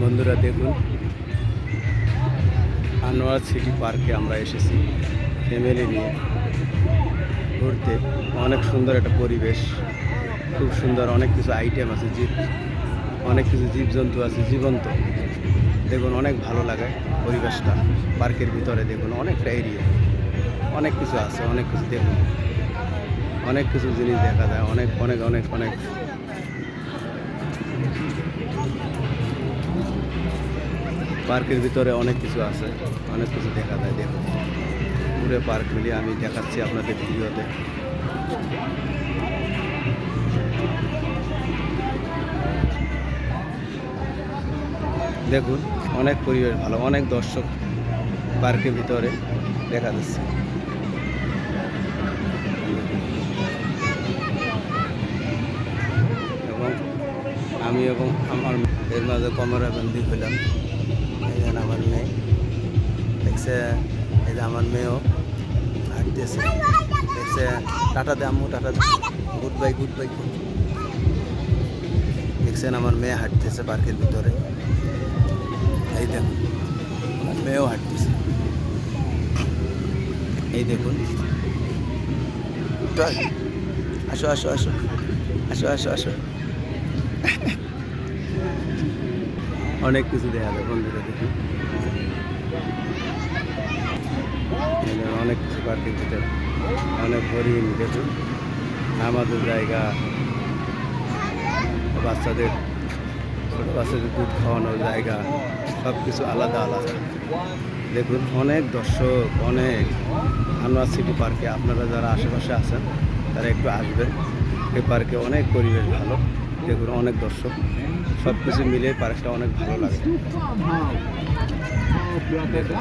বন্ধুরা দেখুন, আনোয়ার সিটি পার্কে আমরা এসেছি ফ্যামিলি নিয়ে ঘুরতে। অনেক সুন্দর একটা পরিবেশ, খুব সুন্দর, অনেক কিছু আইটেম আছে, অনেক কিছু জীবজন্তু আছে জীবন্ত। দেখুন, অনেক ভালো লাগে পরিবেশটা। পার্কের ভিতরে দেখুন অনেকটা এরিয়া, অনেক কিছু আছে, অনেক কিছু দেখুন, অনেক কিছু জিনিস দেখা যায়, অনেক অনেক অনেক অনেক। পার্কের ভিতরে অনেক কিছু আছে, অনেক কিছু দেখা যায়। দেখুন, পুরো পার্ক মিলিয়ে আমি দেখাচ্ছি আপনাদের ভিডিওতে। দেখুন, অনেক পরিবেশ ভালো, অনেক দর্শক পার্কের ভিতরে দেখা যাচ্ছে। এবং আমি এবং আমার এর মাঝে ক্যামেরাবন্দি হইলাম। এখানে আমার মেয়ে দেখছে, এই যে আমার মেয়েও হাঁটতেছে, দেখছে। টাটা দে আম্মু, টাটা দে, গুড বাই গুড বাই। দেখছেন আমার মেয়ে হাঁটতেছে পার্কের ভিতরে। এই দেখুন, আমার মেয়েও হাঁটতেছে। এই দেখুন, আসো আসো আসো আসো আসো আসো। অনেক কিছু দেখা যায় বন্ধুরা, দেখুন অনেক কিছু পার্কের ভিতরে, অনেক হরিণ। দেখুন, আমাদের জায়গা, বাচ্চাদের, ছোট বাচ্চাদের দুধ খাওয়ানোর জায়গা, সব কিছু আলাদা আলাদা। দেখুন, অনেক দর্শক, অনেক। আনোয়ার সিটি পার্কে আপনারা যারা আশেপাশে আছেন তারা একটু আসবেন। এই পার্কে অনেক পরিবেশ ভালো। দেখুন, অনেক দর্শক, সব কিছু মিলে পার্কটা অনেক ভালো লাগে। দেখুন।